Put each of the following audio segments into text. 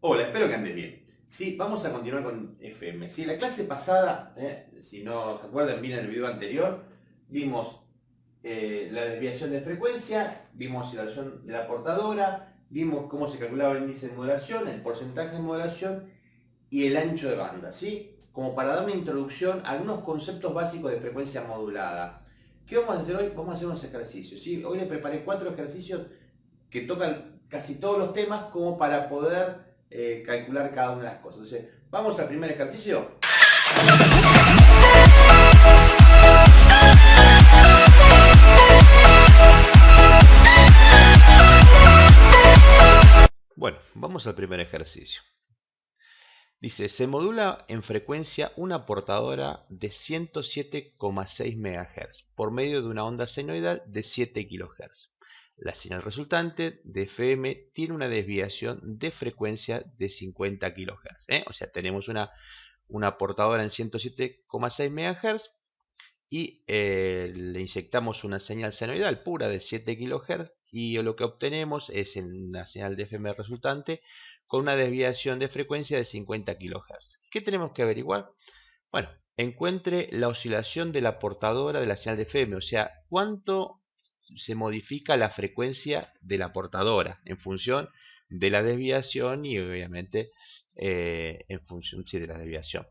Hola, espero que andes bien. Sí, vamos a continuar con FM. Sí, la clase pasada, si no recuerdan bien el video anterior, vimos la desviación de frecuencia, vimos la oscilación de la portadora, vimos cómo se calculaba el índice de modulación, el porcentaje de modulación y el ancho de banda, ¿sí? Como para dar una introducción a algunos conceptos básicos de frecuencia modulada. ¿Qué vamos a hacer hoy? Vamos a hacer unos ejercicios, ¿sí? Hoy les preparé 4 ejercicios que tocan casi todos los temas como para poder calcular cada una de las cosas. Entonces, vamos al primer ejercicio. Bueno, vamos al primer ejercicio. Dice, se modula en frecuencia una portadora de 107,6 MHz por medio de una onda senoidal de 7 kHz. La señal resultante de FM tiene una desviación de frecuencia de 50 kHz. O sea, tenemos una portadora en 107,6 MHz y le inyectamos una señal senoidal pura de 7 kHz y lo que obtenemos es una señal de FM resultante con una desviación de frecuencia de 50 kHz. ¿Qué tenemos que averiguar? Bueno, encuentre la oscilación de la portadora de la señal de FM, o sea, cuánto se modifica la frecuencia de la portadora en función de la desviación y obviamente en función de la desviación.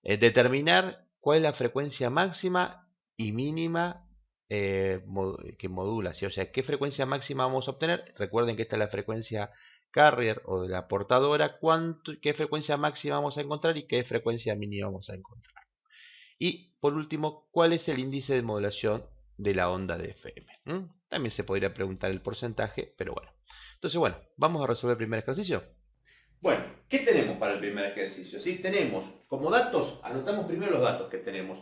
Determinar cuál es la frecuencia máxima y mínima que modula, ¿sí? O sea, qué frecuencia máxima vamos a obtener. Recuerden que esta es la frecuencia carrier o de la portadora, qué frecuencia máxima vamos a encontrar y qué frecuencia mínima vamos a encontrar. Y por último, ¿cuál es el índice de modulación de la onda de FM? También se podría preguntar el porcentaje, pero bueno. Entonces, bueno, vamos a resolver el primer ejercicio. Bueno, ¿qué tenemos para el primer ejercicio? ¿Sí? Tenemos como datos, anotamos primero los datos que tenemos,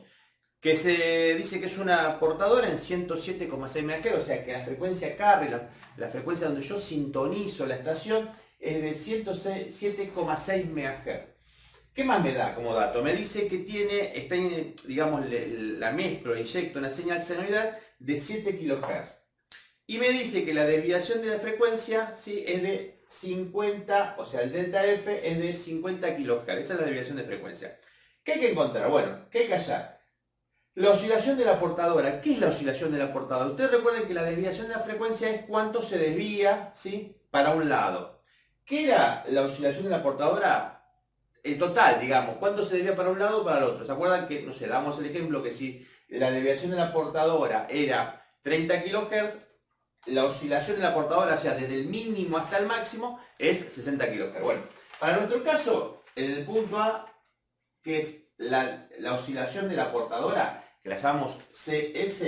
que se dice que es una portadora en 107,6 MHz, o sea que la frecuencia carry, la frecuencia donde yo sintonizo la estación, es de 107,6 MHz. ¿Qué más me da como dato? Me dice que digamos, la mezclo, inyecto una señal senoidal de 7 kHz. Y me dice que la desviación de la frecuencia, ¿sí?, es de 50, o sea, el delta F es de 50 kHz. Esa es la desviación de frecuencia. ¿Qué hay que encontrar? Bueno, ¿qué hay que hallar? La oscilación de la portadora. ¿Qué es la oscilación de la portadora? Ustedes recuerden que la desviación de la frecuencia es cuánto se desvía, ¿sí?, para un lado. ¿Qué era la oscilación de la portadora? El total, digamos, cuánto se desvía para un lado o para el otro. ¿Se acuerdan que, no sé, damos el ejemplo que si la desviación de la portadora era 30 kHz, la oscilación de la portadora, o sea, desde el mínimo hasta el máximo, es 60 kHz. Bueno, para nuestro caso, en el punto A, que es la oscilación de la portadora, que la llamamos CS,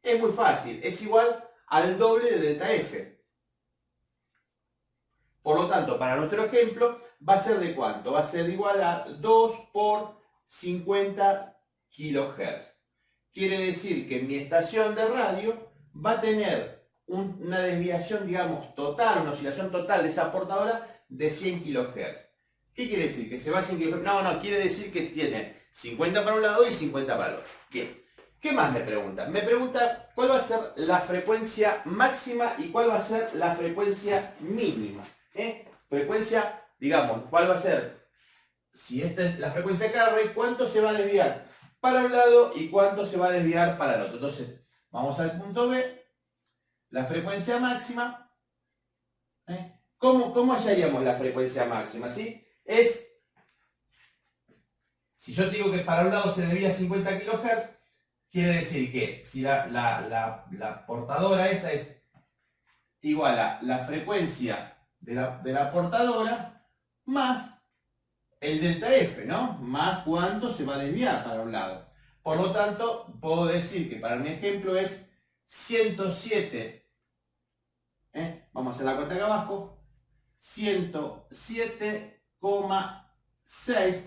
es muy fácil, es igual al doble de delta F. Por lo tanto, para nuestro ejemplo, va a ser de cuánto? Va a ser igual a 2 por 50 kHz. Quiere decir que mi estación de radio va a tener una desviación, digamos, total, una oscilación total de esa portadora de 100 kHz. ¿Qué quiere decir? ¿Que se va a 100 kHz? No, quiere decir que tiene 50 para un lado y 50 para el otro. Bien. ¿Qué más me pregunta? Me pregunta cuál va a ser la frecuencia máxima y cuál va a ser la frecuencia mínima. Frecuencia, digamos, ¿cuál va a ser? Si esta es la frecuencia carry, ¿cuánto se va a desviar para un lado y cuánto se va a desviar para el otro? Entonces, vamos al punto B, la frecuencia máxima. ¿Cómo hallaríamos la frecuencia máxima? ¿Sí? Si yo te digo que para un lado se desvía 50 kHz, quiere decir que si la portadora esta es igual a la frecuencia de la portadora más el delta F, ¿no? Más cuánto se va a desviar para un lado. Por lo tanto, puedo decir que para mi ejemplo es 107, vamos a hacer la cuenta acá abajo, 107,6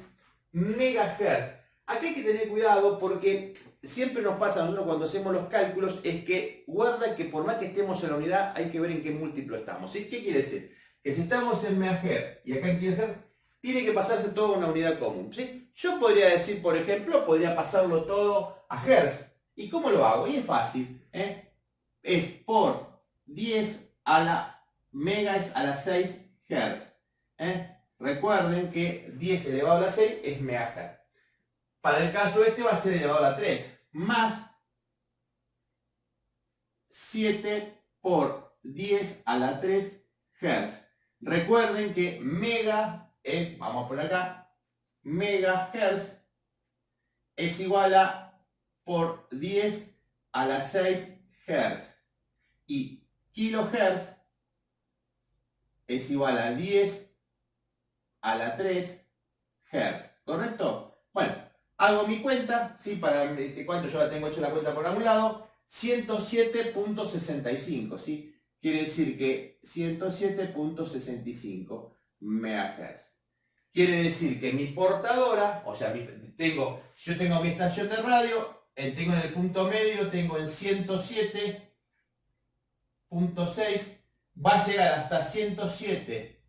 MHz. Aquí hay que tener cuidado porque siempre nos pasa a nosotros cuando hacemos los cálculos, es que guarda que por más que estemos en la unidad, hay que ver en qué múltiplo estamos. ¿Sí? ¿Qué quiere decir? Que si estamos en MHz y acá en kHz, tiene que pasarse todo a una unidad común. ¿Sí? Yo podría decir, por ejemplo, podría pasarlo todo a Hertz. ¿Y cómo lo hago? Y es fácil. Es por 10 a la mega es a la 6 Hz. Recuerden que 10 elevado a la 6 es megahertz. Para el caso este va a ser elevado a la 3, más 7 por 10 a la 3 Hz. Recuerden que mega, vamos por acá, megahertz es igual a por 10 a la 6 Hz. Y kilohertz es igual a 10 a la 3 Hz. ¿Correcto? Bueno, hago mi cuenta, ¿sí? Para este cuento yo la tengo hecha la cuenta por algún lado. 107.65, ¿sí? Quiere decir que 107.65 MHz. Quiere decir que mi portadora, o sea, yo tengo mi estación de radio, tengo en el punto medio, tengo en 107.6, va a llegar hasta 107,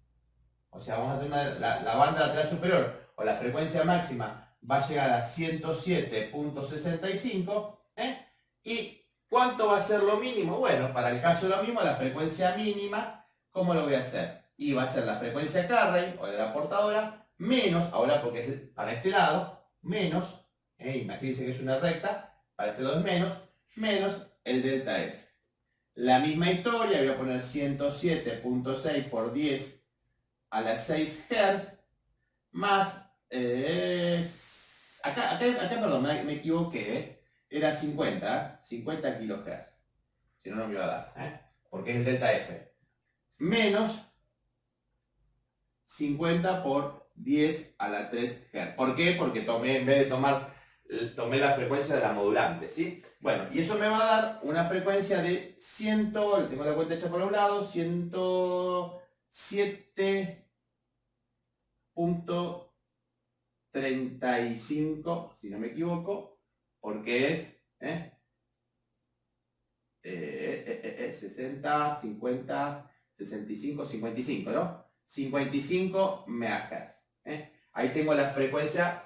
o sea, vamos a tener la banda lateral superior, o la frecuencia máxima, va a llegar a 107.65, y ¿cuánto va a ser lo mínimo? Bueno, para el caso de lo mismo, la frecuencia mínima, ¿cómo lo voy a hacer? Y va a ser la frecuencia carry, o de la portadora, menos, ahora porque es para este lado, menos, imagínense que es una recta, para este lado es menos el delta F. La misma historia, voy a poner 107.6 por 10 a la 6 Hz, más, acá perdón, me equivoqué, era 50 kHz, si no, no me iba a dar, porque es el delta F, menos 50 por 10 a la 3 Hz. ¿Por qué? Porque en vez de tomé la frecuencia de la modulante, ¿sí? Bueno, y eso me va a dar una frecuencia de 100, tengo la cuenta hecha por un lado, 107.35, si no me equivoco, porque es 60, 50, 65, 55, ¿no? 55 MHz. Ahí tengo la frecuencia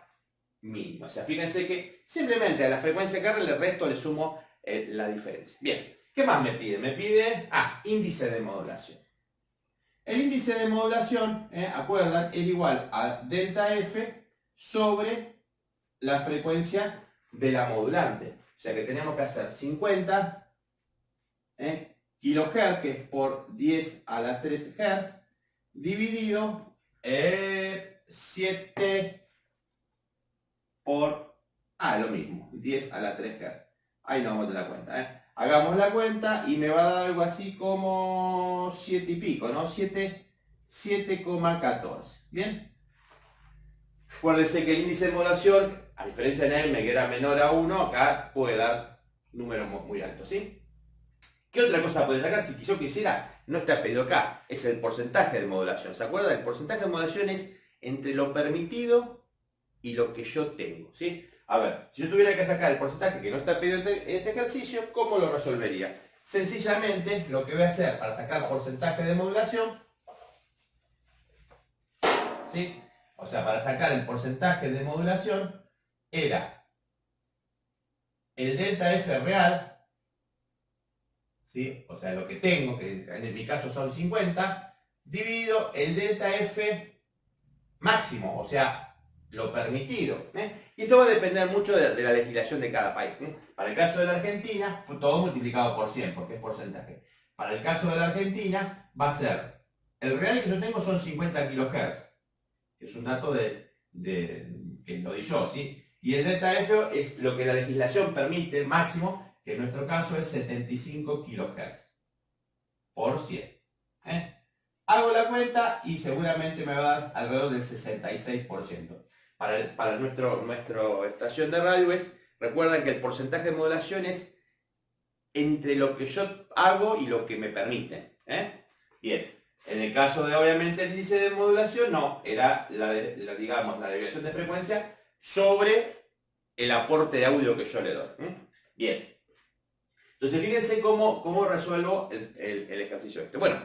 mínima. O sea, fíjense que simplemente a la frecuencia carry le sumo la diferencia. Bien, ¿qué más me pide? Me pide, índice de modulación. El índice de modulación, acuerdan, era igual a delta F sobre la frecuencia de la modulante. O sea que tenemos que hacer 50 kHz, que es por 10 a la 3 Hz, dividido 7 por, lo mismo, 10 a la 3 Hz. Ahí nos vamos a la cuenta. Hagamos la cuenta y me va a dar algo así como 7 y pico, ¿no? 7,14. ¿Bien? Acuérdense que el índice de modulación, a diferencia de M, que era menor a 1, acá puede dar números muy altos, ¿sí? ¿Qué otra cosa puede sacar? Si yo quisiera, no está pedido acá, es el porcentaje de modulación. ¿Se acuerdan? El porcentaje de modulación es entre lo permitido y lo que yo tengo, ¿sí? A ver, si yo tuviera que sacar el porcentaje que no está pedido en este ejercicio, ¿cómo lo resolvería? Sencillamente, lo que voy a hacer para sacar porcentaje de modulación, ¿sí? O sea, para sacar el porcentaje de modulación, era el delta F real, ¿sí? O sea, lo que tengo, que en mi caso son 50, dividido el delta F máximo, o sea, lo permitido. Y esto va a depender mucho de la legislación de cada país. Para el caso de la Argentina, todo multiplicado por 100, porque es porcentaje. Para el caso de la Argentina, va a ser, el real que yo tengo son 50 kHz, que es un dato que lo di yo, ¿sí? Y el delta F es lo que la legislación permite, máximo, que en nuestro caso es 75 kHz por 100. Hago la cuenta y seguramente me va a dar alrededor del 66%. Para nuestra estación de radio recuerden que el porcentaje de modulación es entre lo que yo hago y lo que me permiten. Bien, en el caso de obviamente el índice de modulación, no, era digamos, la desviación de frecuencia sobre el aporte de audio que yo le doy. Bien, entonces fíjense cómo resuelvo el ejercicio este. Bueno,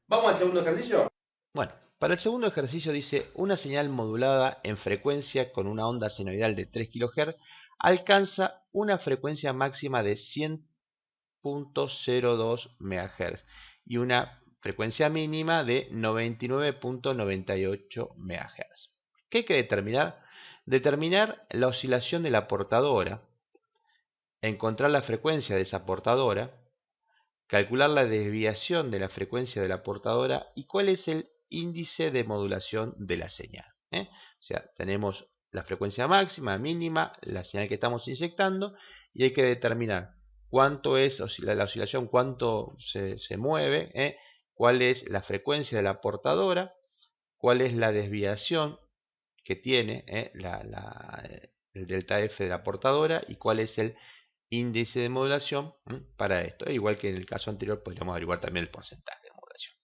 vamos al segundo ejercicio. Bueno, para el segundo ejercicio dice, una señal modulada en frecuencia con una onda senoidal de 3 kHz alcanza una frecuencia máxima de 100.02 MHz y una frecuencia mínima de 99.98 MHz. ¿Qué hay que determinar? Determinar la oscilación de la portadora, encontrar la frecuencia de esa portadora, calcular la desviación de la frecuencia de la portadora y cuál es el índice de modulación de la señal. O sea, tenemos la frecuencia máxima, mínima, la señal que estamos inyectando y hay que determinar cuánto es la oscilación, cuánto se mueve, cuál es la frecuencia de la portadora, cuál es la desviación que tiene el delta F de la portadora y cuál es el índice de modulación para esto. Igual que en el caso anterior podríamos averiguar también el porcentaje de modulación.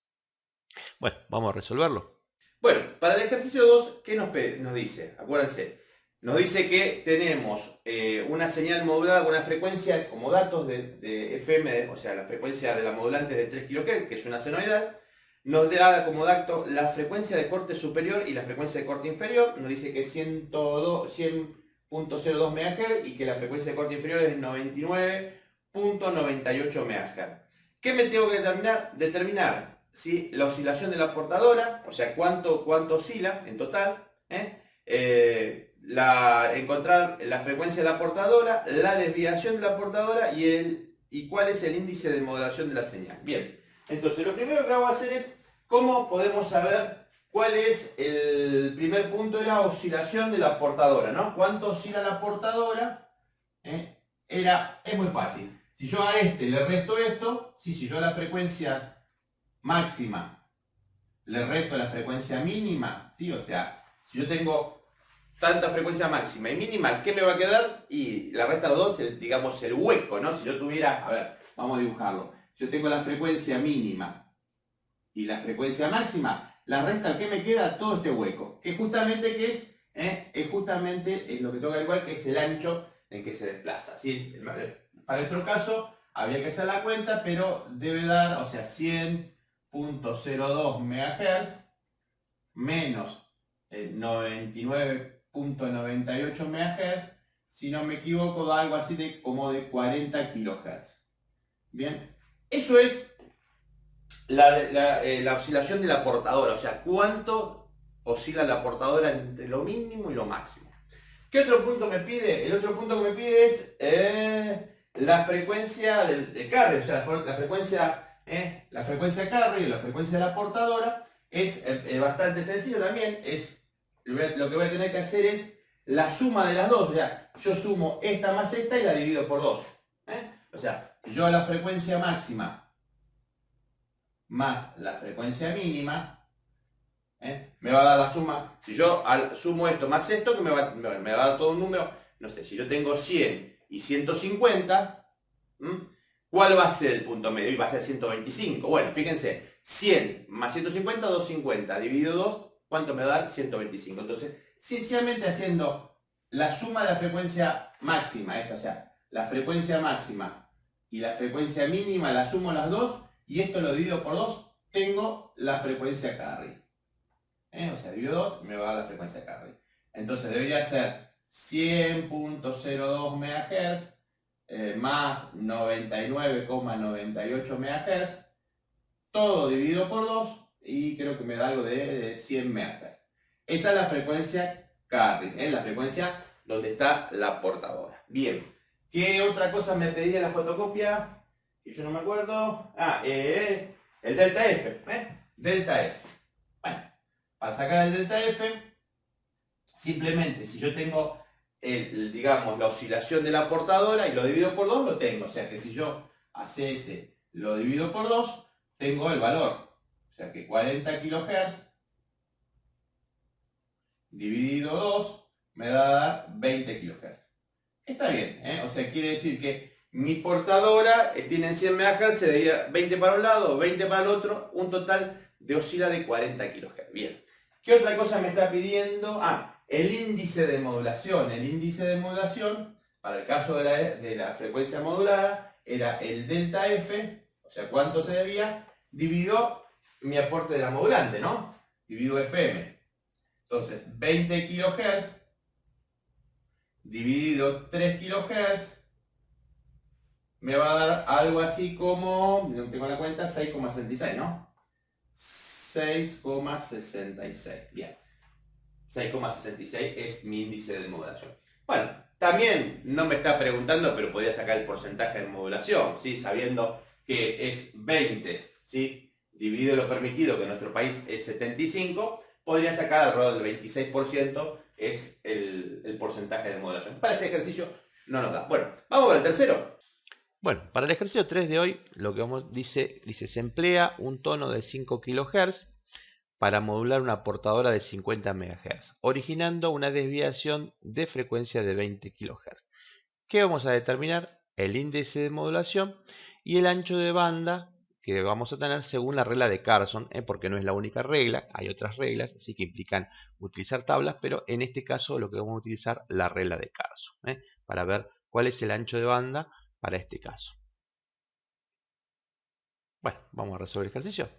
Bueno, vamos a resolverlo. Bueno, para el ejercicio 2, ¿qué nos dice? Acuérdense, nos dice que tenemos una señal modulada con una frecuencia como datos de FM, o sea, la frecuencia de la modulante es de 3 kHz, que es una senoidal. Nos da como dato la frecuencia de corte superior y la frecuencia de corte inferior. Nos dice que es 100.02 MHz y que la frecuencia de corte inferior es de 99.98 MHz. ¿Qué me tengo que determinar? Determinar ¿sí? la oscilación de la portadora, o sea, cuánto oscila en total. Encontrar la frecuencia de la portadora, la desviación de la portadora y cuál es el índice de modulación de la señal. Bien, entonces lo primero que vamos a hacer es cómo podemos saber cuál es el primer punto de la oscilación de la portadora, ¿no? ¿Cuánto oscila la portadora? Es muy fácil. Si yo a este le resto esto, si yo a la frecuencia máxima le resto la frecuencia mínima, ¿sí? O sea, si yo tengo tanta frecuencia máxima y mínima, ¿qué me va a quedar? Y la resta de los dos, digamos, el hueco, ¿no? Si yo tuviera, a ver, vamos a dibujarlo. Yo tengo la frecuencia mínima y la frecuencia máxima, la resta, ¿qué me queda? Todo este hueco. Que justamente es justamente lo que toca igual, que es el ancho en que se desplaza, ¿sí? Para nuestro caso, habría que hacer la cuenta, pero debe dar, o sea, 100.02 MHz menos 99.98 MHz, si no me equivoco, da algo así como de 40 kHz. Bien, eso es la oscilación de la portadora, o sea, cuánto oscila la portadora entre lo mínimo y lo máximo. ¿Qué otro punto me pide? El otro punto que me pide es la frecuencia del carry, o sea, la frecuencia carry o la frecuencia de la portadora. Es bastante sencillo también, lo que voy a tener que hacer es la suma de las dos, o sea, yo sumo esta más esta y la divido por 2. O sea, yo a la frecuencia máxima más la frecuencia mínima, me va a dar la suma. Si yo sumo esto más esto, que me va a dar todo un número, no sé, si yo tengo 100 y 150, ¿cuál va a ser el punto medio? Y va a ser 125. Bueno, fíjense, 100 más 150, 250, dividido 2, ¿cuánto me va a dar? 125. Entonces, sencillamente haciendo la suma de la frecuencia máxima, esta, o sea, la frecuencia máxima y la frecuencia mínima, la sumo las dos, y esto lo divido por 2, tengo la frecuencia carry. O sea, divido 2, me va a dar la frecuencia carry. Entonces debería ser 100.02 MHz más 99.98 MHz, todo dividido por 2, y creo que me da algo de 100 MHz. Esa es la frecuencia carry, la frecuencia donde está la portadora. Bien, ¿qué otra cosa me pediría la fotocopia? Que yo no me acuerdo. El delta F. Delta F. Bueno, para sacar el delta F, simplemente si yo tengo, digamos, la oscilación de la portadora y lo divido por 2, lo tengo. O sea que si yo a CS lo divido por 2, tengo el valor. O sea que 40 kHz dividido 2 me va a dar 20 kHz. Está bien, o sea, quiere decir que mi portadora tiene 100 MHz, se daría 20 para un lado, 20 para el otro, un total de oscila de 40 kHz. Bien. ¿Qué otra cosa me está pidiendo? El índice de modulación. El índice de modulación, para el caso de la frecuencia modulada, era el delta F, o sea, cuánto se debía, dividido mi aporte de la modulante, ¿no? Dividido FM. Entonces, 20 kHz dividido 3 kHz me va a dar algo así como, no tengo la cuenta, 6,66, ¿no? 6,66. Bien. 6,66 es mi índice de modulación. Bueno, también no me está preguntando, pero podría sacar el porcentaje de modulación, ¿sí? Sabiendo que es 20, ¿sí? Dividido lo permitido, que en nuestro país es 75, podría sacar alrededor del 26%, es el porcentaje de modulación. Para este ejercicio no nos da. Bueno, vamos para el tercero. Bueno, para el ejercicio 3 de hoy, lo que dice, se emplea un tono de 5 kHz para modular una portadora de 50 MHz, originando una desviación de frecuencia de 20 kHz. ¿Qué vamos a determinar? El índice de modulación y el ancho de banda que vamos a tener según la regla de Carson, porque no es la única regla, hay otras reglas, así que implican utilizar tablas, pero en este caso lo que vamos a utilizar la regla de Carson, para ver cuál es el ancho de banda para este caso. Bueno, vamos a resolver el ejercicio.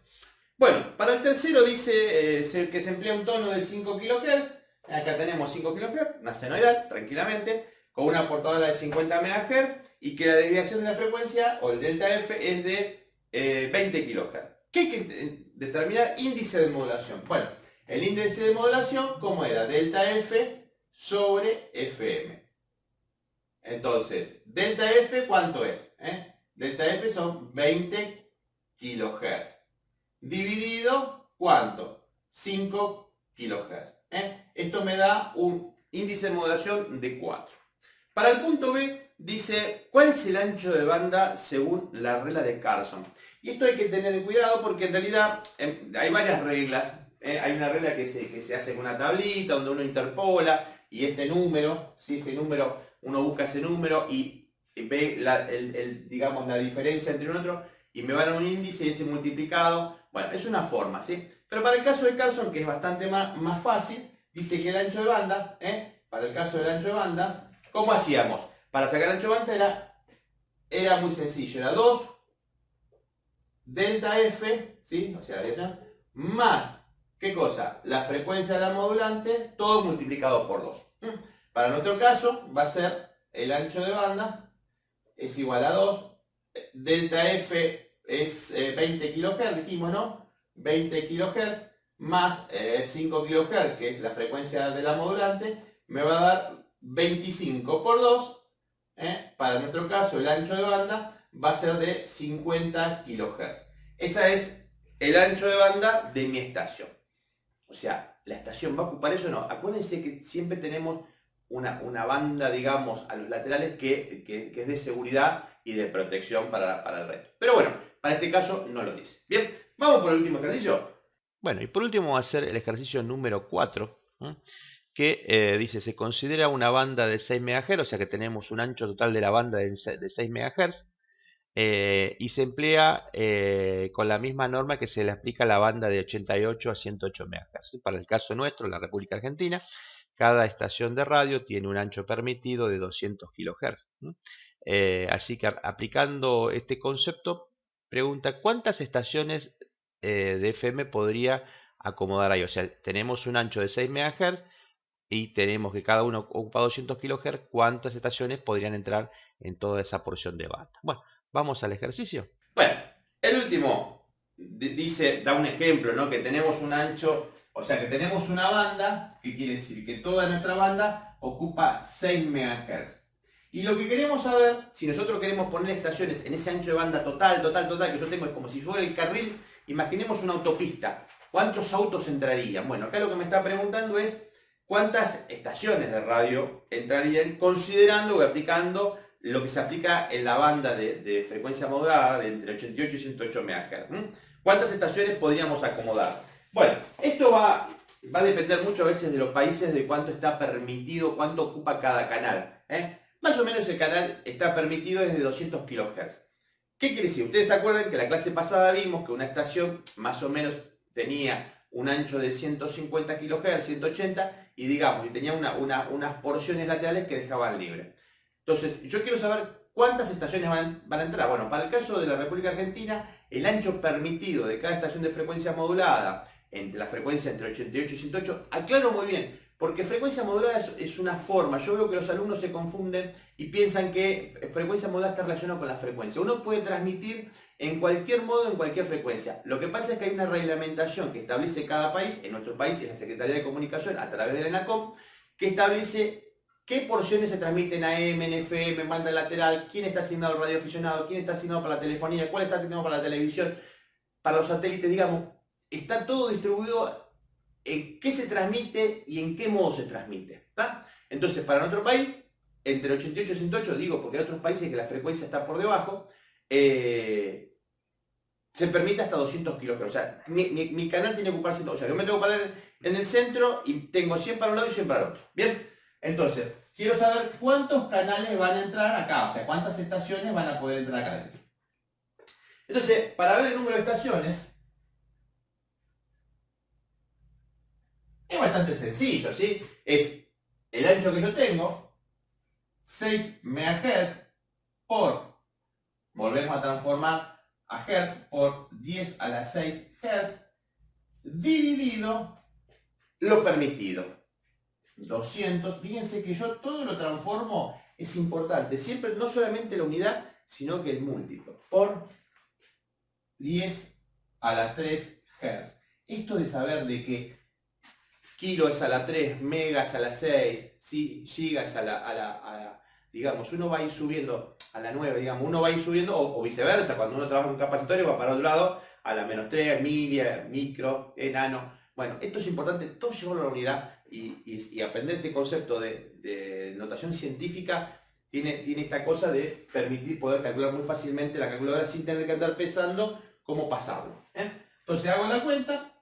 Bueno, para el tercero dice que se emplea un tono de 5 kHz. Acá tenemos 5 kHz, una senoidal, tranquilamente, con una portadora de 50 MHz y que la desviación de la frecuencia, o el delta F, es de 20 kHz. ¿Qué hay que determinar? Índice de modulación. Bueno, el índice de modulación, ¿cómo era? Delta F sobre FM. Entonces, delta F, ¿cuánto es? Delta F son 20 kHz. Dividido, ¿cuánto? 5 kHz. Esto me da un índice de modulación de 4. Para el punto B, dice, ¿cuál es el ancho de banda según la regla de Carson? Y esto hay que tener cuidado porque en realidad hay varias reglas. Hay una regla que se hace con una tablita donde uno interpola y este número, ¿sí? Este número, uno busca ese número y ve digamos, la diferencia entre un otro y me va a dar un índice y ese multiplicado. Bueno, es una forma, ¿sí? Pero para el caso de Carson, que es bastante más fácil, dice que el ancho de banda, para el caso del ancho de banda, ¿cómo hacíamos? Para sacar el ancho de banda era muy sencillo, era 2 delta F, ¿sí? O sea, más, ¿qué cosa? La frecuencia de la modulante, todo multiplicado por 2. Para nuestro caso, va a ser el ancho de banda, es igual a 2, delta F es 20 kHz, dijimos, ¿no? 20 kHz más 5 kHz, que es la frecuencia de la modulante, me va a dar 25 por 2. Para nuestro caso, el ancho de banda va a ser de 50 kHz. Ese es el ancho de banda de mi estación. O sea, ¿la estación va a ocupar eso o no? Acuérdense que siempre tenemos una banda, digamos, a los laterales que es de seguridad y de protección para el resto. Pero bueno, para este caso no lo dice. Bien, vamos por el último ejercicio. Bueno, y por último vamos a hacer el ejercicio número 4, que dice, se considera una banda de 6 MHz, o sea que tenemos un ancho total de la banda de 6 MHz, y se emplea con la misma norma que se le aplica a la banda de 88 a 108 MHz. Para el caso nuestro, la República Argentina, cada estación de radio tiene un ancho permitido de 200 kHz. Así que aplicando este concepto, pregunta ¿cuántas estaciones de FM podría acomodar ahí? O sea, tenemos un ancho de 6 MHz y tenemos que cada uno ocupa 200 kHz. ¿Cuántas estaciones podrían entrar en toda esa porción de banda? Bueno, vamos al ejercicio. Bueno, el último dice, da un ejemplo, ¿no? Que tenemos un ancho, o sea que tenemos una banda, que quiere decir que toda nuestra banda ocupa 6 MHz. Y lo que queremos saber, si nosotros queremos poner estaciones en ese ancho de banda total que yo tengo, es como si fuera el carril, imaginemos una autopista, ¿cuántos autos entrarían? Bueno, acá lo que me está preguntando es cuántas estaciones de radio entrarían considerando y aplicando lo que se aplica en la banda de frecuencia modulada de entre 88 y 108 MHz. ¿Cuántas estaciones podríamos acomodar? Bueno, esto va a depender muchas veces de los países, de cuánto está permitido, cuánto ocupa cada canal. Más o menos el canal está permitido desde 200 kHz. ¿Qué quiere decir? Ustedes se acuerdan que la clase pasada vimos que una estación más o menos tenía un ancho de 150 kHz, 180, y digamos, y tenía unas porciones laterales que dejaban libre. Entonces, yo quiero saber cuántas estaciones van a entrar. Bueno, para el caso de la República Argentina, el ancho permitido de cada estación de frecuencia modulada, entre la frecuencia entre 88 y 108, aclaro muy bien, Porque frecuencia modulada es una forma. Yo veo que los alumnos se confunden y piensan que frecuencia modulada está relacionada con la frecuencia. Uno puede transmitir en cualquier modo, en cualquier frecuencia. Lo que pasa es que hay una reglamentación que establece cada país, en nuestro país es la Secretaría de Comunicación a través de la ENACOM, que establece qué porciones se transmiten AM, en FM, en banda lateral, quién está asignado al radioaficionado, quién está asignado para la telefonía, cuál está asignado para la televisión, para los satélites, digamos. Está todo distribuido en qué se transmite y en qué modo se transmite. ¿Tá? Entonces, para nuestro país, entre 88 y 108, digo, porque hay otros países que la frecuencia está por debajo, se permite hasta 200 kHz. O sea, mi canal tiene que ocupar 100. O sea, yo me tengo que parar en el centro y tengo 100 para un lado y 100 para el otro. Bien, entonces, quiero saber cuántos canales van a entrar acá. O sea, cuántas estaciones van a poder entrar acá adentro. Entonces, para ver el número de estaciones, es bastante sencillo, ¿sí? Es el ancho que yo tengo, 6 MHz por, volvemos a transformar a Hz por 10 a la 6 Hz, dividido lo permitido. 200, fíjense que yo todo lo transformo, es importante, siempre no solamente la unidad, sino que el múltiplo, por 10 a la 3 Hz. Esto de saber de que kilo es a la 3, megas a la 6, ¿sí? Gigas a la, digamos, uno va a ir subiendo a la 9, digamos, uno va a ir subiendo, o viceversa, cuando uno trabaja en un capacitorio va para otro lado, a la menos 3, milia, micro, nano. Bueno, esto es importante, todo llevarlo a la unidad y aprender este concepto de notación científica tiene esta cosa de permitir poder calcular muy fácilmente la calculadora sin tener que andar pensando cómo pasarlo. Entonces hago la cuenta.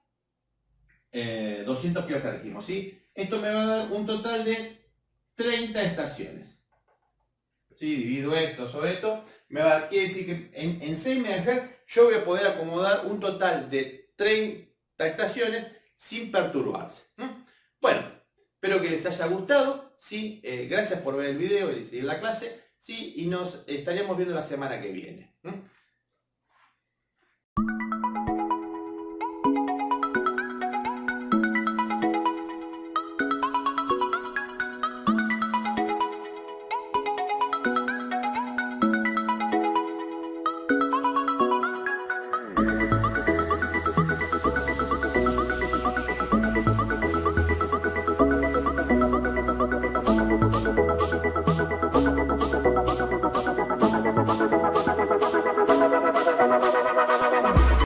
200 kHz dijimos, ¿sí? Esto me va a dar un total de 30 estaciones. ¿Sí? Divido esto sobre esto, me va a dar, quiere decir que en 6 MHz yo voy a poder acomodar un total de 30 estaciones sin perturbarse. Bueno, espero que les haya gustado, ¿sí? Gracias por ver el video y seguir la clase, ¿sí? Y nos estaríamos viendo la semana que viene.